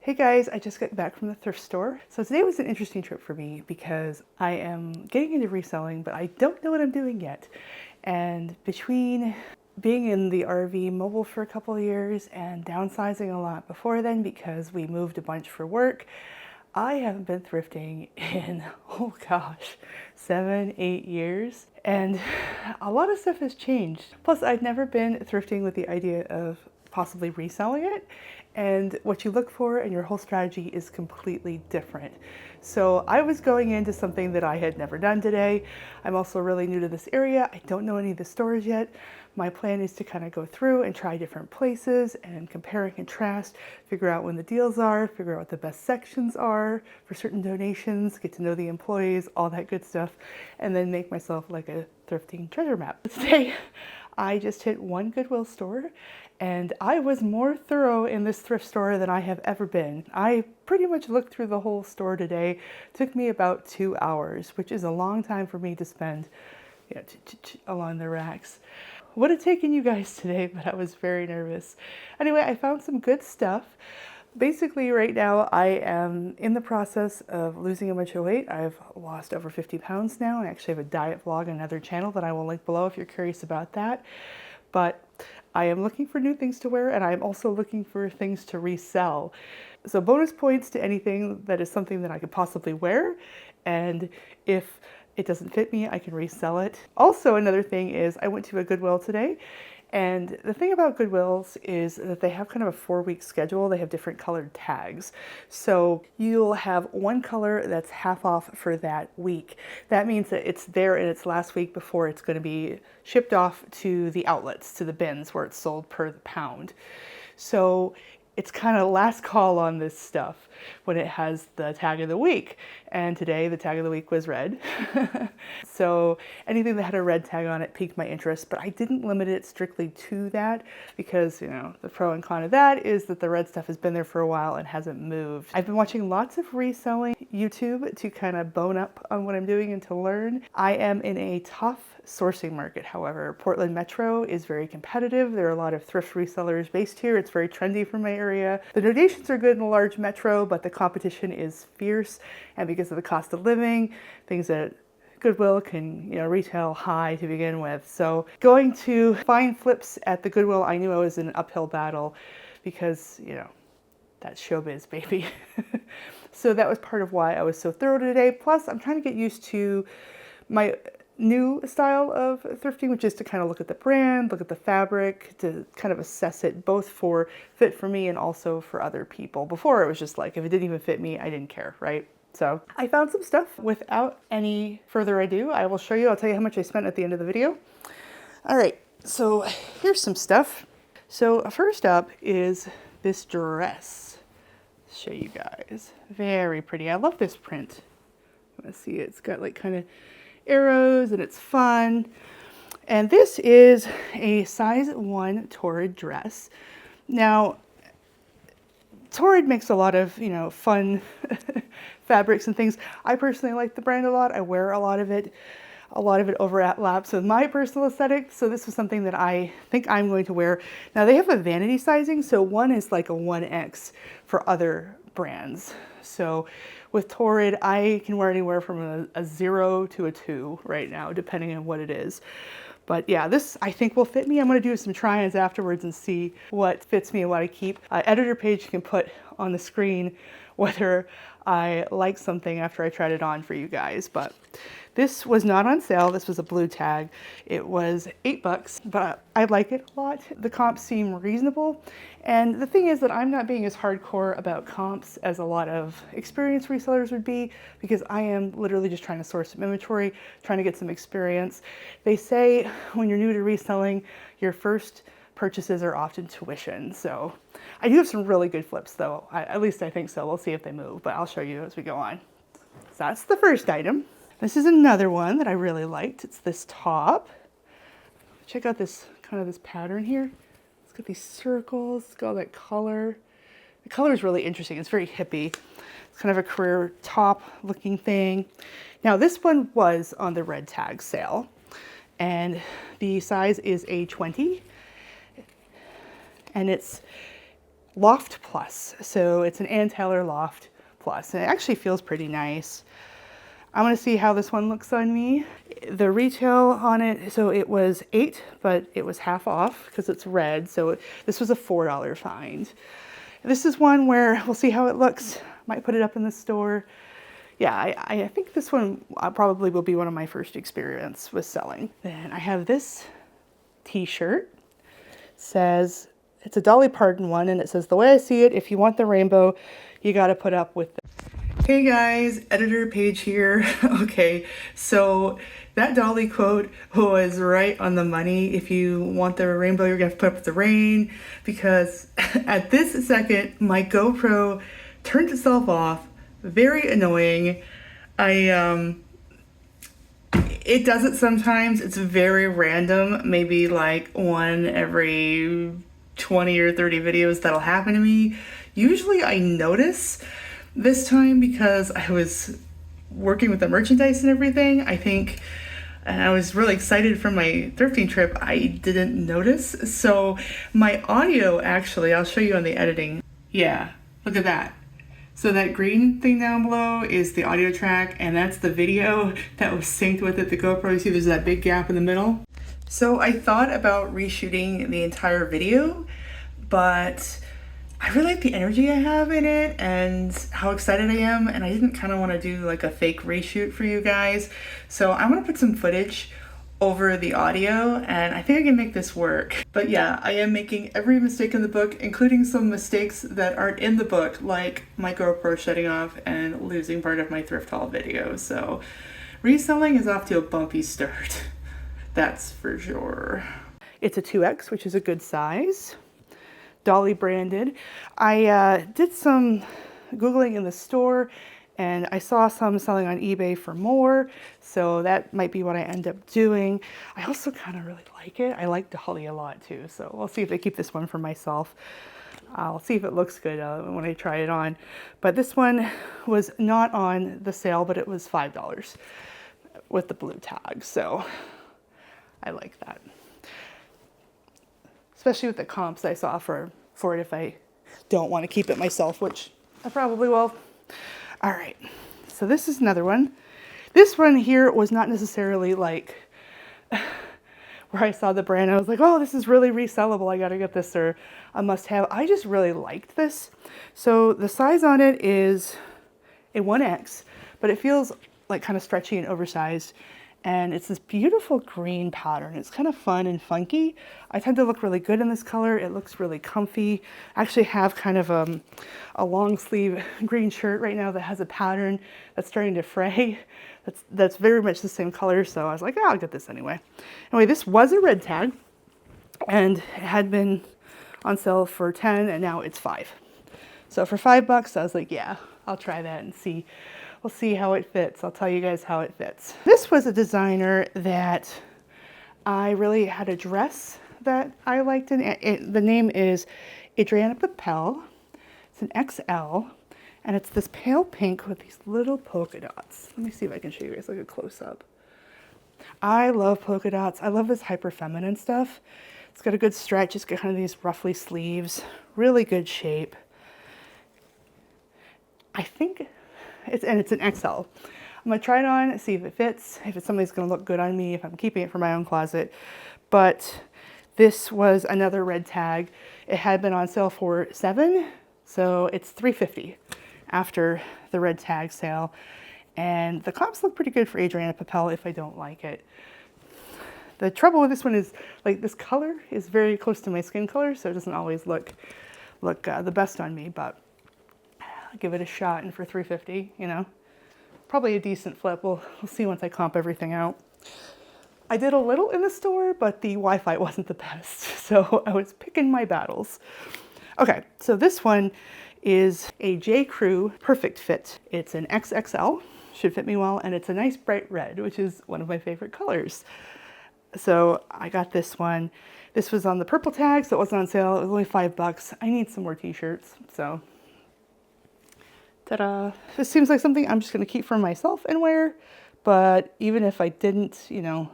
Hey guys, I just got back from the thrift store. So today was an interesting trip for me because I am getting into reselling, but I don't know what I'm doing yet. And between being in the RV mobile for a couple of years and downsizing a lot before then because we moved a bunch for work, I haven't been thrifting in, oh gosh, 7, 8 years. And a lot of stuff has changed. Plus, I've never been thrifting with the idea of possibly reselling it. And what you look for and your whole strategy is completely different. So I was going into something that I had never done today. I'm also really new to this area. I don't know any of the stores yet. My plan is to kind of go through and try different places and compare and contrast, figure out when the deals are, figure out what the best sections are for certain donations, get to know the employees, all that good stuff, and then make myself like a thrifting treasure map. Today, I just hit one Goodwill store and I was more thorough in this thrift store than I have ever been. I pretty much looked through the whole store today. It took me about 2 hours, which is a long time for me to spend along the racks. Would have taken you guys today, but I was very nervous. Anyway, I found some good stuff. Basically, right now, I am in the process of losing a bunch of weight. I've lost over 50 pounds now. I actually have a diet vlog on another channel that I will link below if you're curious about that. But I am looking for new things to wear, and I'm also looking for things to resell. So bonus points to anything that is something that I could possibly wear. And if it doesn't fit me, I can resell it. Also, another thing is I went to a Goodwill today. And the thing about Goodwills is that they have kind of a 4-week schedule. They have different colored tags. So you'll have one color that's half off for that week. That means that it's there in its last week before it's going to be shipped off to the outlets, to the bins where it's sold per the pound. So it's kind of last call on this stuff when it has the tag of the week. And today the tag of the week was red. So anything that had a red tag on it piqued my interest, but I didn't limit it strictly to that because, the pro and con of that is that the red stuff has been there for a while and hasn't moved. I've been watching lots of reselling YouTube to kind of bone up on what I'm doing and to learn. I am in a tough sourcing market, however. Portland Metro is very competitive. There are a lot of thrift resellers based here. It's very trendy for my area. The donations are good in a large metro, but the competition is fierce. And because of the cost of living, things that Goodwill can, retail high to begin with. So going to find flips at the Goodwill, I knew I was in an uphill battle because, that's showbiz, baby. So that was part of why I was so thorough today. Plus, I'm trying to get used to my new style of thrifting, which is to kind of look at the brand, look at the fabric, to kind of assess it both for fit for me and also for other people. Before it was just like, if it didn't even fit me, I didn't care, right? So I found some stuff. Without any further ado, I will show you. I'll tell you how much I spent at the end of the video. All right, so here's some stuff. So first up is this dress. Let's show you guys. Very pretty. I love this print. Let's see, it's got like kind of arrows and it's fun. And this is a size 1 Torrid dress. Now, Torrid makes a lot of, fun fabrics and things. I personally like the brand a lot. I wear a lot of it. A lot of it overlaps with my personal aesthetic. So this was something that I think I'm going to wear. Now they have a vanity sizing. So one is like a 1X for other brands. So with Torrid, I can wear anywhere from a 0 to a 2 right now, depending on what it is. But yeah, this I think will fit me. I'm going to do some try-ons afterwards and see what fits me and what I keep. Editor page can put on the screen whether I like something after I tried it on for you guys. But this was not on sale. This was a blue tag. It was $8, but I like it a lot. The comps seem reasonable. And the thing is that I'm not being as hardcore about comps as a lot of experienced resellers would be, because I am literally just trying to source some inventory, trying to get some experience. They say when you're new to reselling, your first purchases are often tuition. So I do have some really good flips though. At least I think so. We'll see if they move, but I'll show you as we go on. So that's the first item. This is another one that I really liked. It's this top. Check out this this pattern here. It's got these circles, it's got all that color. The color is really interesting. It's very hippie. It's kind of a career top looking thing. Now this one was on the red tag sale and the size is a 20 and it's Loft Plus. So it's an Ann Taylor Loft Plus, and it actually feels pretty nice. I want to see how this one looks on me. The retail on it, so it was $8, but it was half off because it's red. So this was a $4 find. This is one where we'll see how it looks. Might put it up in the store. Yeah, I think this one probably will be one of my first experience with selling. Then I have this t-shirt. Says, it's a Dolly Parton one, and it says, the way I see it, if you want the rainbow, you got to put up with it. Hey guys, editor Paige here. Okay, so that Dolly quote was right on the money. If you want the rainbow, you're gonna have to put up with the rain, because at this second, my GoPro turned itself off. Very annoying. It does it sometimes. It's very random, maybe like one every 20 or 30 videos that'll happen to me. Usually I notice. This time, because I was working with the merchandise and everything, I think, and I was really excited for my thrifting trip, I didn't notice. So my audio, actually, I'll show you on the editing. Yeah, look at that. So that green thing down below is the audio track, and that's the video that was synced with it, the GoPro. You see there's that big gap in the middle. So I thought about reshooting the entire video, but I really like the energy I have in it and how excited I am, and I didn't kind of want to do like a fake reshoot for you guys. So I'm going to put some footage over the audio, and I think I can make this work. But yeah, I am making every mistake in the book, including some mistakes that aren't in the book, like my GoPro shutting off and losing part of my thrift haul video. So reselling is off to a bumpy start. That's for sure. It's a 2X, which is a good size. Dolly branded. I did some Googling in the store, and I saw some selling on eBay for more, so that might be what I end up doing. I also kind of really like it. I like Dolly a lot too, so we'll see if I keep this one for myself. I'll see if it looks good when I try it on. But this one was not on the sale, but it was $5 with the blue tag, so I like that. Especially with the comps I saw for it if I don't want to keep it myself, which I probably will. All right, so this is another one. This one here was not necessarily like where I saw the brand, I was like, oh, this is really resellable, I gotta get this, or a must have. I just really liked this. So the size on it is a 1X, but it feels like kind of stretchy and oversized. And it's this beautiful green pattern. It's kind of fun and funky. I tend to look really good in this color. It looks really comfy. I actually have kind of a long sleeve green shirt right now that has a pattern that's starting to fray. That's very much the same color, so I was like, oh, I'll get this anyway. Anyway, this was a red tag, and it had been on sale for 10, and now it's 5. So for $5, I was like, yeah, I'll try that and see. We'll see how it fits. I'll tell you guys how it fits. This was a designer that I really had a dress that I liked. The name is Adriana Papel. It's an XL, and it's this pale pink with these little polka dots. Let me see if I can show you guys like a close-up. I love polka dots. I love this hyper feminine stuff. It's got a good stretch. It's got kind of these ruffly sleeves. Really good shape. I think it's an XL. I'm gonna try it on, see if it fits, if it's something that's gonna look good on me, if I'm keeping it for my own closet. But this was another red tag. It had been on sale for $7, so it's $3.50 after the red tag sale. And the comps look pretty good for Adriana Papel if I don't like it. The trouble with this one is, like, this color is very close to my skin color, so it doesn't always look the best on me, but I'll give it a shot, and for $3.50, you know, probably a decent flip. We'll see once I comp everything out. I did a little in the store, but the Wi-Fi wasn't the best, so I was picking my battles. Okay, so this one is a J. Crew Perfect Fit. It's an XXL, should fit me well, and it's a nice bright red, which is one of my favorite colors. So I got this one. This was on the purple tag, so it wasn't on sale. It was only $5. I need some more t-shirts, so ta-da. This seems like something I'm just gonna keep for myself and wear, but even if I didn't, you know,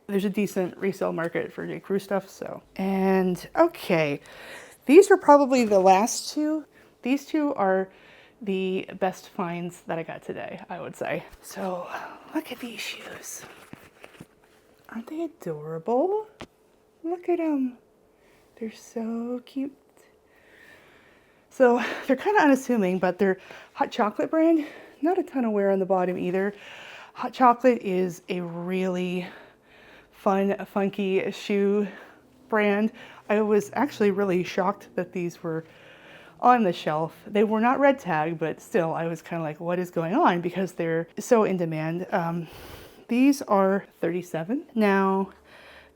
there's a decent resale market for J. Crew stuff, so. And okay, These are probably the last two. These two are the best finds that I got today, I would say. So look at these shoes. Aren't they adorable? Look at them. They're so cute. So they're kind of unassuming, but they're Hot Chocolate brand. Not a ton of wear on the bottom either. Hot Chocolate is a really fun, funky shoe brand. I was actually really shocked that these were on the shelf. They were not red tag, but still I was kind of like, what is going on? Because they're so in demand. These are $37. Now,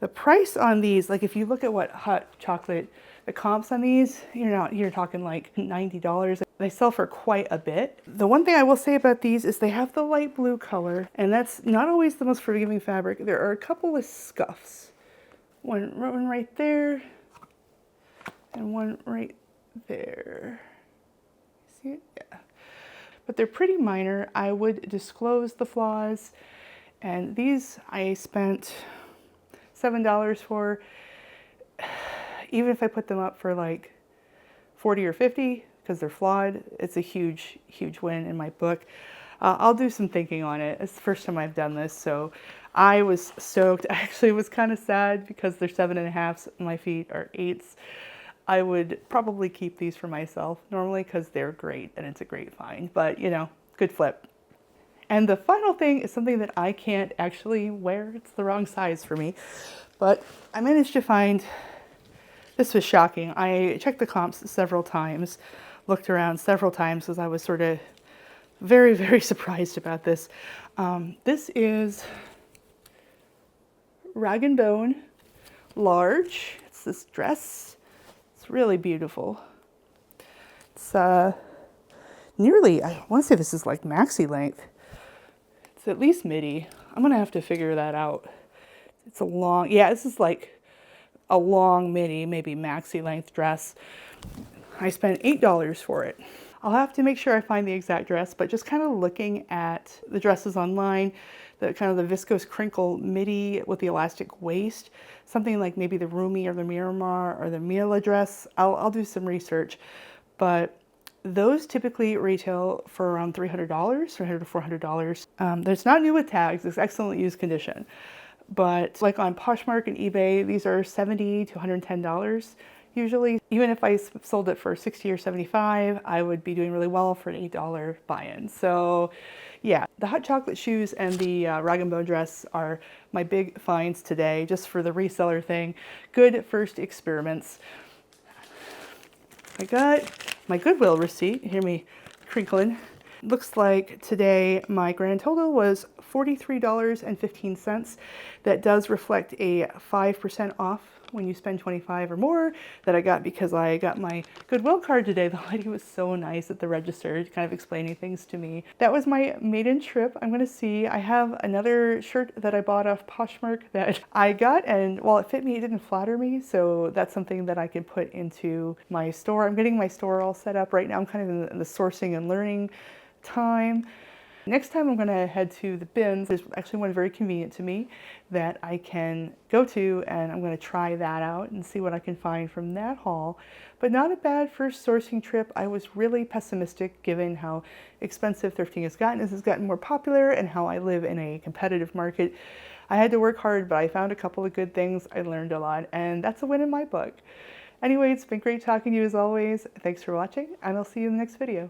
the price on these, like if you look at what Hot Chocolate, the comps on these, you're talking like $90. They sell for quite a bit. The one thing I will say about these is they have the light blue color, and that's not always the most forgiving fabric. There are a couple of scuffs. One right there, and one right there. See it? Yeah. But they're pretty minor. I would disclose the flaws, and these I spent $7 for. Even if I put them up for like 40 or 50 because they're flawed, it's a huge, huge win in my book. I'll do some thinking on it. It's the first time I've done this, so I was stoked. I actually was kind of sad because they're 7.5s, my feet are 8s. I would probably keep these for myself normally because they're great and it's a great find, but you know, good flip. And the final thing is something that I can't actually wear. It's the wrong size for me, but I managed to find, this was shocking. I checked the comps several times, looked around several times because I was sort of very, very surprised about this. This is Rag & Bone large. It's this dress. It's really beautiful. It's nearly, I want to say this is like maxi length. It's at least midi. I'm gonna have to figure that out. It's a long, yeah, this is like a long midi, maybe maxi length dress. I spent $8 for it. I'll have to make sure I find the exact dress, but just kind of looking at the dresses online, the kind of the viscose crinkle midi with the elastic waist, something like maybe the Rumi or the Miramar or the Mila dress. I'll do some research, but those typically retail for around $300, $300 to $400. There's not new with tags, it's excellent used condition. But like on Poshmark and eBay, these are $70 to $110 usually. Even if I sold it for $60 or $75, I would be doing really well for an $8 buy-in. So yeah, the Hot Chocolate shoes and the Rag & Bone dress are my big finds today, just for the reseller thing. Good first experiments. I got my Goodwill receipt. Hear me crinkling. Looks like today my grand total was $43.15. That does reflect a 5% off when you spend $25 or more that I got because I got my Goodwill card today. The lady was so nice at the register, kind of explaining things to me. That was my maiden trip. I'm gonna see, I have another shirt that I bought off Poshmark that I got, and while it fit me, it didn't flatter me. So that's something that I can put into my store. I'm getting my store all set up right now. I'm kind of in the sourcing and learning time. Next time I'm going to head to the bins. There's actually one very convenient to me that I can go to, and I'm going to try that out and see what I can find from that haul. But not a bad first sourcing trip. I was really pessimistic given how expensive thrifting has gotten as it's gotten more popular and how I live in a competitive market. I had to work hard, but I found a couple of good things. I learned a lot, and that's a win in my book. Anyway, it's been great talking to you as always. Thanks for watching, and I'll see you in the next video.